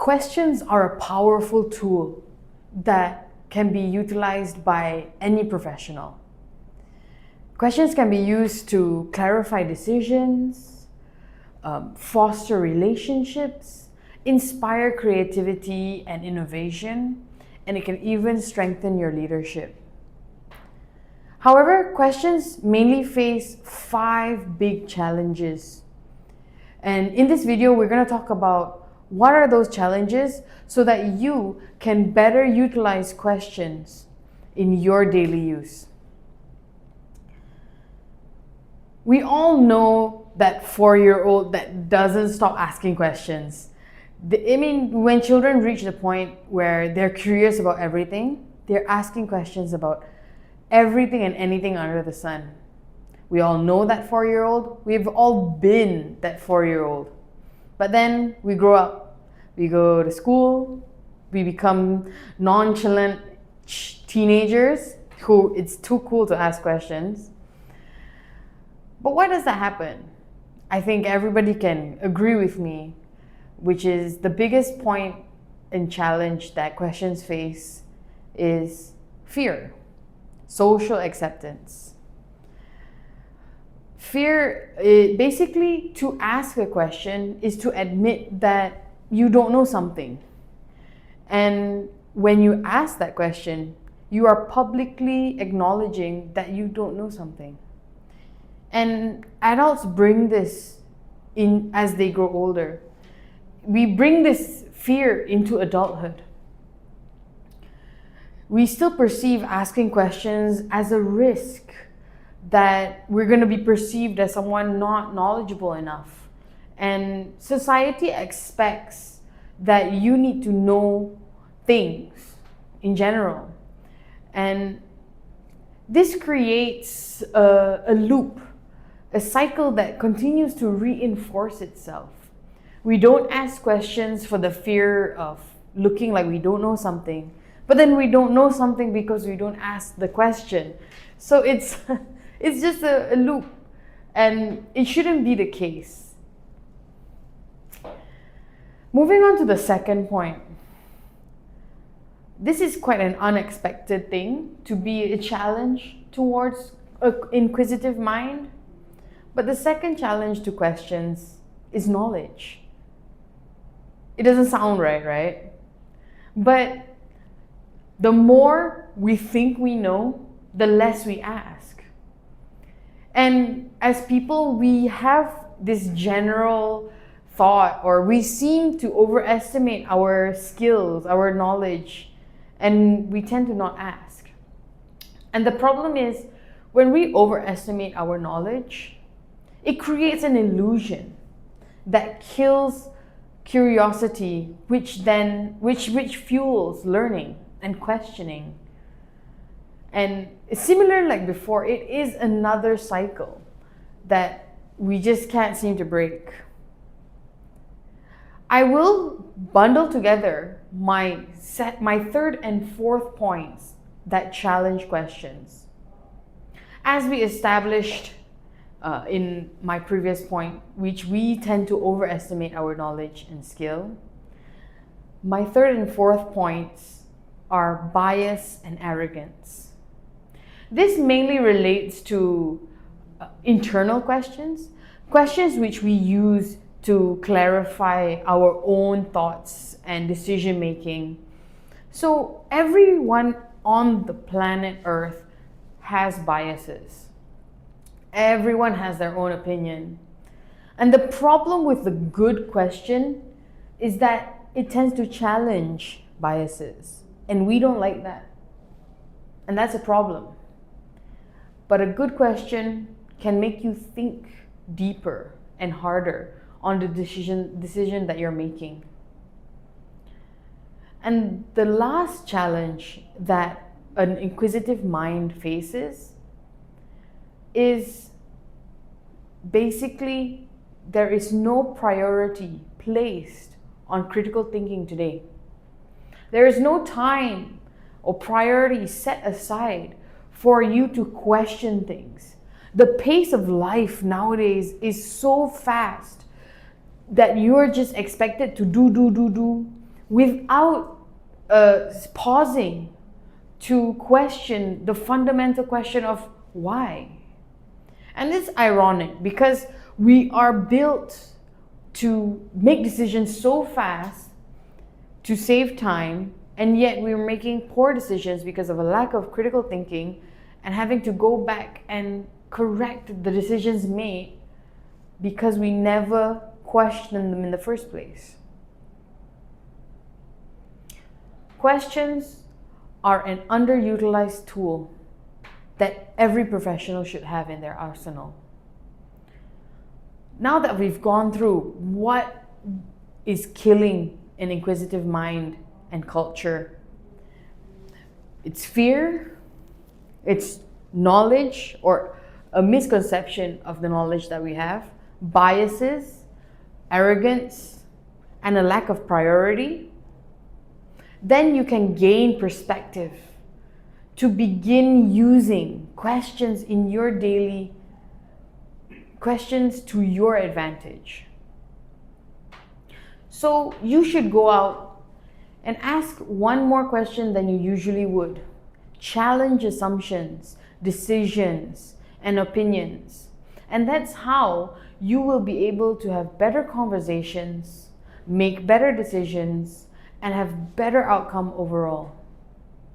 Questions are a powerful tool that can be utilized by any professional. Questions can be used to clarify decisions, foster relationships, inspire creativity and innovation, and it can even strengthen your leadership. However, questions mainly face 5 big challenges. And in this video, we're going to talk about what are those challenges so that you can better utilize questions in your daily use. We all know that 4-year-old that doesn't stop asking questions. When children reach the point where they're curious about everything, they're asking questions about everything and anything under the sun. We all know that 4-year-old. We've all been that 4-year-old. But then we grow up. We go to school. We become nonchalant teenagers who it's too cool to ask questions. But why does that happen? I think everybody can agree with me, which is the biggest point and challenge that questions face is fear, social acceptance. Fear, basically, to ask a question is to admit that you don't know something. And when you ask that question, you are publicly acknowledging that you don't know something. And adults bring this in as they grow older. We bring this fear into adulthood. We still perceive asking questions as a risk, that we're going to be perceived as someone not knowledgeable enough. And society expects that you need to know things in general. And this creates a loop, a cycle that continues to reinforce itself. We don't ask questions for the fear of looking like we don't know something, but then we don't know something because we don't ask the question. So it's just a loop, and it shouldn't be the case. Moving on to the second point. This is quite an unexpected thing to be a challenge towards an inquisitive mind. But the second challenge to questions is knowledge. It doesn't sound right, right? But the more we think we know, the less we ask. And as people, we have this general thought, or we seem to overestimate our skills, our knowledge, and we tend to not ask. And the problem is, when we overestimate our knowledge, it creates an illusion that kills curiosity, which fuels learning and questioning. And similar like before, it is another cycle that we just can't seem to break. I will bundle together my third and fourth points that challenge questions. As we established in my previous point, which we tend to overestimate our knowledge and skill, my third and fourth points are bias and arrogance. This mainly relates to internal questions which we use to clarify our own thoughts and decision making. So everyone on the planet Earth has biases. Everyone has their own opinion. And the problem with the good question is that it tends to challenge biases. And we don't like that. And that's a problem. But a good question can make you think deeper and harder on the decision that you're making. And the last challenge that an inquisitive mind faces is basically there is no priority placed on critical thinking today. There is no time or priority set aside for you to question things. The pace of life nowadays is so fast that you're just expected to do without pausing to question the fundamental question of why. And it's ironic because we are built to make decisions so fast to save time, and yet we're making poor decisions because of a lack of critical thinking and having to go back and correct the decisions made because we never questioned them in the first place. Questions are an underutilized tool that every professional should have in their arsenal. Now that we've gone through what is killing an inquisitive mind and culture, it's fear, it's knowledge or a misconception of the knowledge that we have, biases, arrogance, and a lack of priority, then you can gain perspective to begin using questions in your daily questions to your advantage. So you should go out and ask one more question than you usually would. Challenge assumptions, decisions, and opinions. And that's how you will be able to have better conversations, make better decisions, and have better outcome overall.